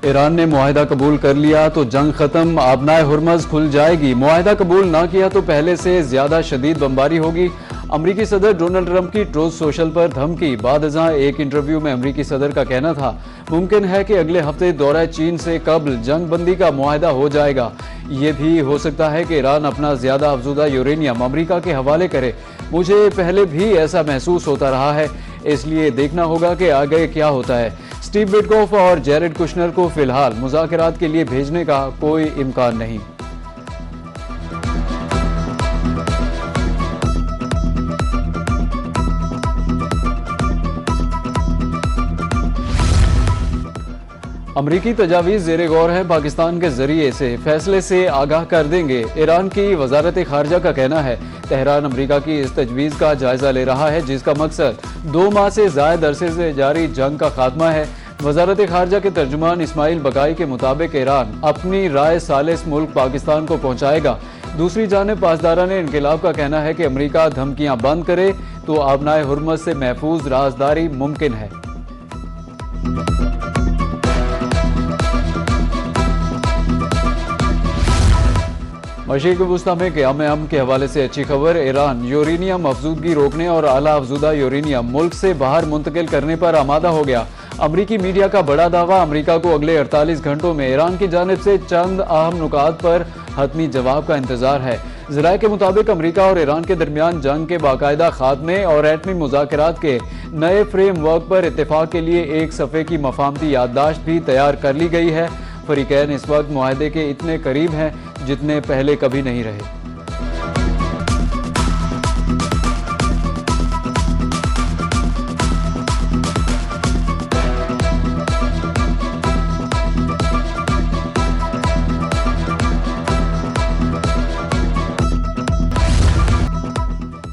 Iran ने मुआहिदा कबूल कर लिया तो जंग खत्म, आबनाए हुर्मज़ खुल जाएगी। मुआहिदा कबूल ना किया तो पहले से ज्यादा शदीद बमबारी होगी। अमरीकी सदर डोनाल्ड ट्रंप की ट्रूथ सोशल पर धमकी। बादअज़ां एक इंटरव्यू में अमरीकी सदर का कहना था, मुमकिन है कि अगले हफ्ते दौरा चीन से कबल जंग बंदी का मुआहिदा हो जाएगा। ये भी हो सकता है कि ईरान अपना ज्यादा अफजुदा यूरेनियम अमरीका के हवाले करे। मुझे पहले भी ऐसा महसूस होता रहा है, इसलिए देखना होगा कि आगे क्या होता है। स्टीव विटकॉफ और जेरेड कुशनर को फिलहाल मुज़ाकरात के लिए भेजने का कोई इम्कान नहीं। अमरीकी तजावीज़ ज़ेरे गौर है, पाकिस्तान के जरिए से फैसले से आगाह कर देंगे। ईरान की वजारत खारजा का कहना है, तेहरान अमरीका की इस तजवीज़ का जायजा ले रहा है जिसका मकसद 2 माह से ज़ायद अरसे से जारी जंग का खात्मा है। वजारत खारजा के तर्जुमान इस्माइल बकाई के मुताबिक ईरान अपनी राय सालिस मुल्क पाकिस्तान को पहुँचाएगा। दूसरी जानिब पासदारान इनकलाब का कहना है कि अमरीका धमकियाँ बंद करे तो आबनाए हुर्मज़ से महफूज राजदारी मुमकिन है। मशरिक़ वुस्ता में क़याम अमन के हवाले से अच्छी खबर। ईरान यूरेनियम अफजूदगी रोकने और आला अफजुदा यूरेनियम मुल्क से बाहर मुंतकिल करने पर आमादा हो गया। अमरीकी मीडिया का बड़ा दावा, अमरीका को अगले 48 घंटों में ईरान की जानिब से चंद अहम नुकात पर हतमी जवाब का इंतजार है। ज़राए के मुताबिक अमरीका और ईरान के दरमियान जंग के बाकायदा खात्मे और एटमी मुज़ाकरात के नए फ्रेम वर्क पर इत्तेफाक के लिए एक सफ़े की मफाहमती याददाश्त भी तैयार कर ली गई है। फरीकैन इस वक्त मुआहदे के इतने करीब हैं जितने पहले कभी नहीं रहे।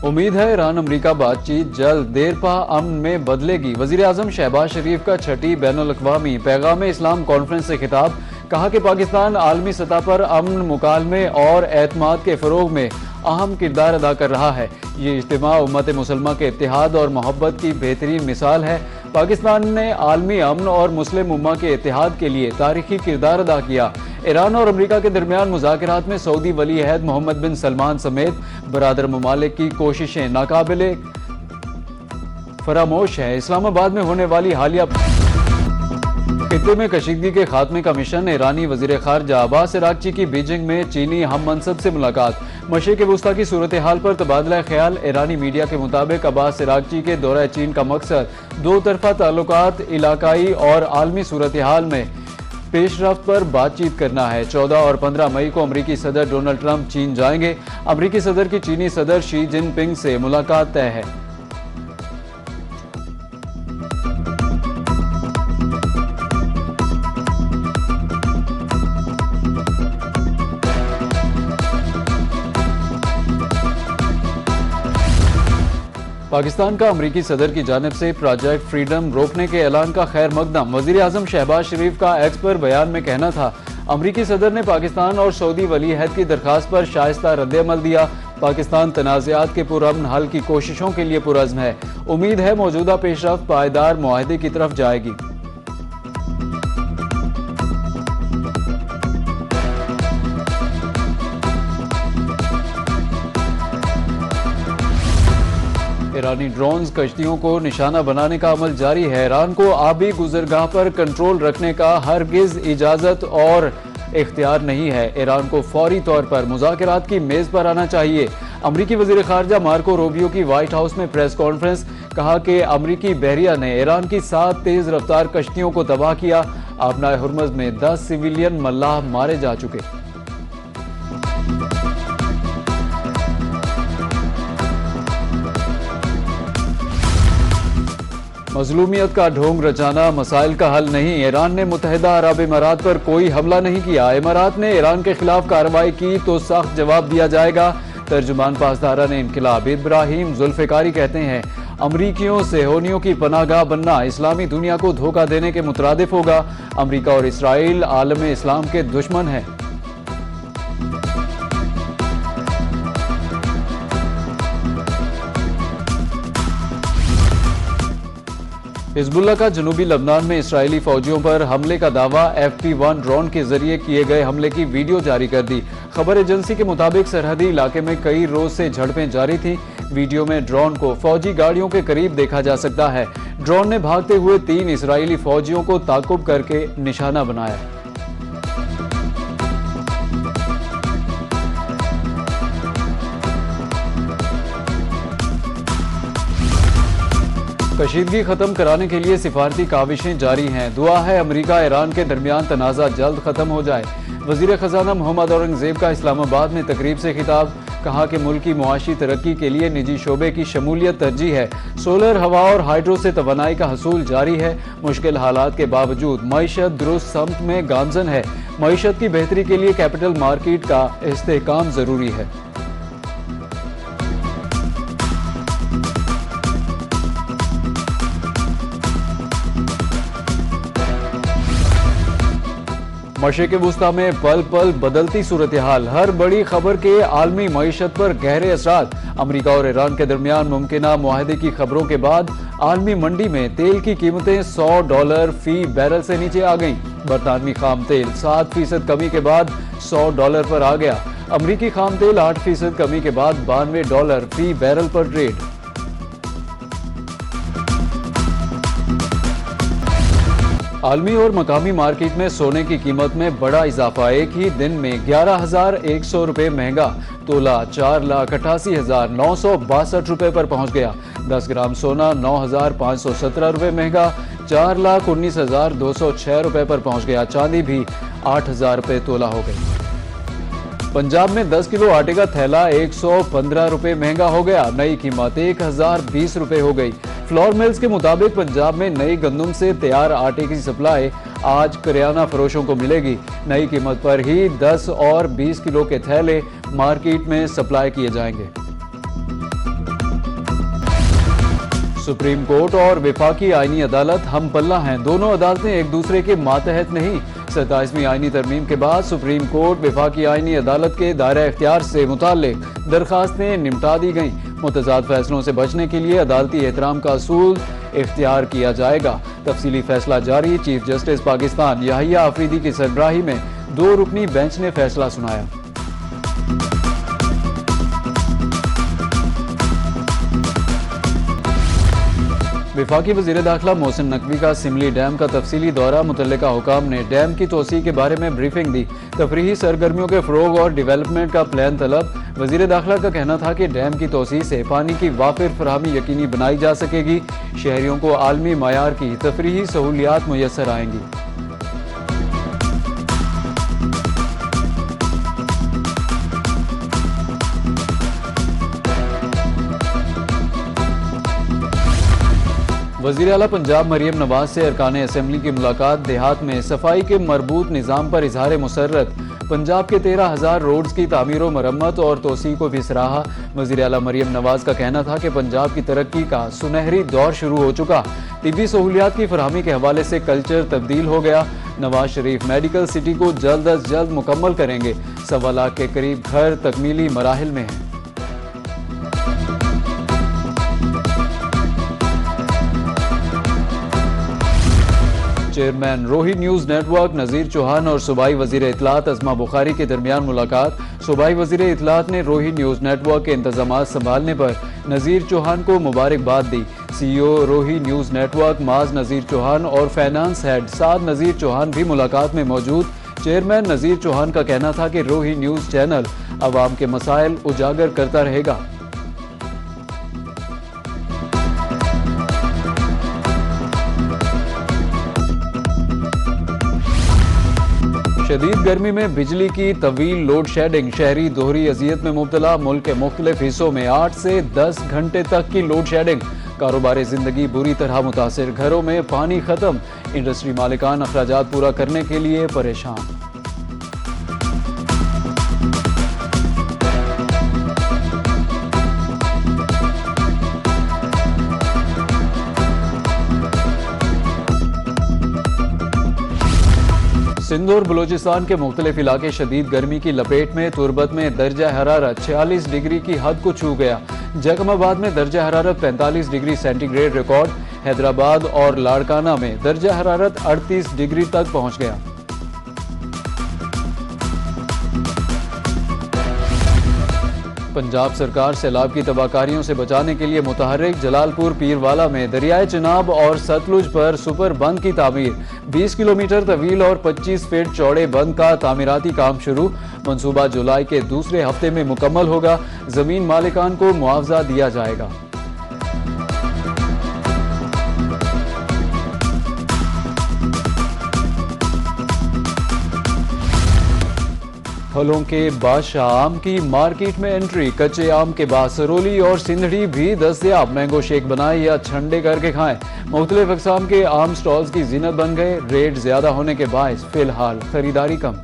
उम्मीद है ईरान अमरीका बातचीत जल्द देर पा अमन में बदलेगी। वज़ीर आज़म शहबाज शरीफ का छठी बैनुल-अक़वामी पैगाम इस्लाम कॉन्फ्रेंस से खिताब। कहा कि पाकिस्तान आलमी सतह पर अमन, मुकालमे और एतमाद के फ़रोग़ में अहम किरदार अदा कर रहा है। ये इज्तिमा उम्मत मुसलमा के इत्तेहाद और मोहब्बत की बेहतरीन मिसाल है। पाकिस्तान ने आलमी अमन और मुस्लिम उम्मा के इत्तेहाद के लिए तारीखी किरदार अदा किया। ईरान और अमरीका के दरमियान मुज़ाकरात में सऊदी वली अहद मोहम्मद बिन सलमान समेत बरादर ममालिक की कोशिशें नाकाबिले फरामोश है। इस्लामाबाद में होने वाली हालिया खित्ते में कशीदगी के खात्मे का मिशन। ईरानी वज़ीर ख़ारजा अब्बास अराग़ची की बीजिंग में चीनी हम मनसब से मुलाकात। मशरिक़ वुस्ता की सूरत हाल पर तबादला ख्याल। ईरानी मीडिया के मुताबिक अब्बास अराग़ची के दौरा चीन का मकसद 2 तरफ़ा ताल्लुकात, इलाकाई और आलमी सूरत हाल में पेशरफ्त पर बातचीत करना है। 14 और 15 मई को अमरीकी सदर डोनाल्ड ट्रंप चीन जाएंगे। अमरीकी सदर की चीनी सदर शी जिनपिंग से मुलाकात तय है। पाकिस्तान का अमरीकी सदर की जानिब से प्रोजेक्ट फ्रीडम रोकने के ऐलान का खैर मकदम। वज़ीर आज़म शहबाज शरीफ का एक्स पर बयान में कहना था, अमरीकी सदर ने पाकिस्तान और सऊदी वली अहद की दरख्वास्त पर शाइस्ता रद्द-ए-अमल दिया। पाकिस्तान तनाज़ात के पुरअमन हल की कोशिशों के लिए पुरअज़्म है। उम्मीद है मौजूदा पेशरफ्त पायदार मुआहदे की तरफ जाएगी। ईरानी ड्रोन्स कश्तियों को निशाना बनाने का अमल जारी है। ईरान को आबी गुजरगाह पर कंट्रोल रखने का हरगिज इजाजत और इख्तियार नहीं है। ईरान को फौरी तौर पर मुज़ाकरात की मेज पर आना चाहिए। अमरीकी वज़ीर ख़ारजा मार्को रूबियो की व्हाइट हाउस में प्रेस कॉन्फ्रेंस। कहा कि अमरीकी बहरिया ने ईरान की 7 तेज रफ्तार कश्तियों को तबाह किया। आबनाए हुर्मज़ में 10 सिविलियन मल्लाह मारे जा चुके। मज़लूमियत का ढोंग रचाना मसाइल का हल नहीं। ईरान ने मुत्तहिदा अरब इमारात पर कोई हमला नहीं किया। इमारात ने ईरान के खिलाफ कार्रवाई की तो सख्त जवाब दिया जाएगा। तर्जुमान पासदारान इनकलाब इब्राहिम जुल्फ़िकारी कहते हैं, अमरीकियों सेहोनियों की पनाहगाह बनना इस्लामी दुनिया को धोखा देने के मुतरादिफ होगा। अमरीका और इसराइल आलम इस्लाम के दुश्मन हैं। हिजबुल्लाह का जनूबी लबनान में इस्राएली फौजियों पर हमले का दावा, FP-1 ड्रोन के जरिए किए गए हमले की वीडियो जारी कर दी। खबर एजेंसी के मुताबिक सरहदी इलाके में कई रोज से झड़पें जारी थीं। वीडियो में ड्रोन को फौजी गाड़ियों के करीब देखा जा सकता है। ड्रोन ने भागते हुए 3 इस्राएली फौजियों को ताकुब करके निशाना बनाया। कशीदगी खत्म कराने के लिए सिफारती काविशें जारी हैं। दुआ है अमेरिका ईरान के दरमियान तनाज़ा जल्द खत्म हो जाए। वज़ीर ख़ज़ाना मोहम्मद औरंगज़ेब का इस्लामाबाद में तकरीब से खिताब, कहा कि मुल्क की मुआशी तरक्की के लिए निजी शोबे की शमूलियत तरजीह है। सोलर, हवा और हाइड्रो से तवानाई का हसूल जारी है। मुश्किल हालात के बावजूद मईशत दुरुस्त समत में गामजन है। मईशत की बेहतरी के लिए कैपिटल मार्केट का इस्तेहकाम ज़रूरी है। मशरिक़ वुस्ता में पल पल बदलती सूरत हाल, हर बड़ी खबर के आलमी मईशत पर गहरे असरात। अमेरिका और ईरान के दरमियान मुमकिना मुआहदे की खबरों के बाद आलमी मंडी में तेल की कीमतें $100 फी बैरल से नीचे आ गईं। बरतानवी खाम तेल 7% कमी के बाद $100 पर आ गया। अमरीकी खाम तेल 8% कमी के बाद $92 फी बैरल पर ट्रेड। आलमी और मकामी मार्केट में सोने की कीमत में बड़ा इजाफा, एक ही दिन में 11,100 रुपये महंगा। तोला 4,88,962 रुपये पर पहुंच गया। 10 ग्राम सोना 9,517 रुपये महंगा, 4,19,206 रुपये पर पहुंच गया। चांदी भी 8,000 रुपये तोला हो गई। पंजाब में 10 किलो आटे का थैला 115 रुपये महंगा हो गया। नई कीमत 1,020 रुपये हो गई। फ्लोर मिल्स के मुताबिक पंजाब में नई गंदम से तैयार आटे की सप्लाई आज करियाना फरोशों को मिलेगी। नई कीमत पर ही 10 और 20 किलो के थैले मार्केट में सप्लाई किए जाएंगे। सुप्रीम कोर्ट और विफाकी आईनी अदालत हम पल्ला हैं। दोनों अदालतें एक दूसरे के मातहत नहीं। 27वीं आईनी तरमीम के बाद सुप्रीम कोर्ट विफाकी आईनी अदालत के दायरा इख्तियार से मुताल्लिक दरखास्तें निपटा दी गईं। मुतज़ाद फैसलों से बचने के लिए अदालती एहतराम का असूल इख्तियार किया जाएगा। तफसीली फैसला जारी। चीफ जस्टिस पाकिस्तान याहिया आफरीदी की सरबराही में 2 रुकनी बेंच ने फैसला सुनाया। विफाकी वज़ीर दाखिला मोहसिन नकवी का सिमली डैम का तफसीली दौरा। मुतल्लिका हुकाम ने डैम की तोसी के बारे में ब्रीफिंग दी। तफरीही सरगर्मियों के फ़रोग और डिवेलपमेंट का प्लान तलब। वज़ीर दाखिला का कहना था कि डैम की तोसी से पानी की वाफिर फराहमी यकीनी बनाई जा सकेगी। शहरियों को आलमी मायार की तफरीही सहूलियात मुयस्सर आएंगी। वज़ीर आला पंजाब मरियम नवाज से अरकान असम्बली की मुलाकात। देहात में सफाई के मरबूत निज़ाम पर इजहार मुसर्रत। पंजाब के 13,000 रोड्स की तामीर व मरम्मत और तोसी को भी सराहा। वज़ीर आला मरियम नवाज का कहना था कि पंजाब की तरक्की का सुनहरी दौर शुरू हो चुका। तिब्बी सहूलियात की फरहमी के हवाले से कल्चर तब्दील हो गया। नवाज शरीफ मेडिकल सिटी को जल्द अज जल्द मुकम्मल करेंगे। 1.25 लाख के करीब घर तकमीली मराहिल में हैं। चेयरमैन रोही न्यूज़ नेटवर्क नज़ीर चौहान और सूबाई वज़ीर इत्तलात अज़मा बुखारी के दरमियान मुलाकात। सूबाई वज़ीर इत्तलात ने रोही न्यूज़ नेटवर्क के इंतजामात संभालने पर नज़ीर चौहान को मुबारकबाद दी। CEO रोही न्यूज़ नेटवर्क माज नज़ीर चौहान और फाइनेंस हेड साद नज़ीर चौहान भी मुलाकात में मौजूद। चेयरमैन नज़ीर चौहान का कहना था कि रोही न्यूज़ चैनल अवाम के मसाइल उजागर करता रहेगा। शदीद गर्मी में बिजली की तवील लोड शेडिंग, शहरी दोहरी अजियत में मुब्तला। मुल्क के मुख्तलिफ हिस्सों में 8 से 10 घंटे तक की लोड शेडिंग। कारोबारी जिंदगी बुरी तरह मुतासिर। घरों में पानी खत्म। इंडस्ट्री मालिकान अखराजात पूरा करने के लिए परेशान। सिंध और बलोचिस्तान के मुख्तलिफ इलाके शदीद गर्मी की लपेट में। तुरबत में दर्जा हरारत 46 डिग्री की हद को छू गया। जगमाबाद में दर्जा हरारत 45 डिग्री सेंटीग्रेड रिकॉर्ड। हैदराबाद और लाड़काना में दर्जा हरारत 38 डिग्री तक पहुंच गया। पंजाब सरकार सैलाब की तबाहकारियों से बचाने के लिए मुतहर्रिक। जलालपुर पीरवाला में दरियाए चिनाब और सतलुज पर सुपर बंद की तामीर। 20 किलोमीटर तवील और 25 फीट चौड़े बंद का तामीराती काम शुरू। मंसूबा जुलाई के दूसरे हफ्ते में मुकम्मल होगा। जमीन मालिकान को मुआवजा दिया जाएगा। फलों के बादशाह आम की मार्केट में एंट्री। कच्चे आम के बाद सरोली और सिंधड़ी भी दस्तयाब। मैंगो शेक बनाएं या ठंडे करके खाएं। मुख्तलिफ अक़साम के आम स्टॉल्स की जीनत बन गए। रेट ज्यादा होने के बायस फिलहाल खरीदारी कम।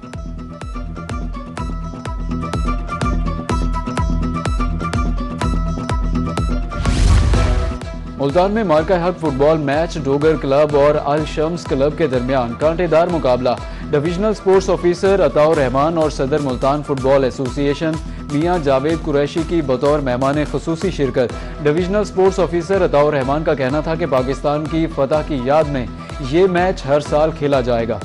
मुल्तान में मार्का हक फुटबॉल मैच डोगर क्लब और अल शम्स क्लब के दरमियान कांटेदार मुकाबला। Divisional sports officer Ataur Rahman और सदर मुल्तान फुटबॉल एसोसिएशन मियां जावेद कुरैशी की बतौर मेहमान खुसूसी शिरकत। Divisional sports officer Ataur Rahman का कहना था कि पाकिस्तान की फतह की याद में ये मैच हर साल खेला जाएगा।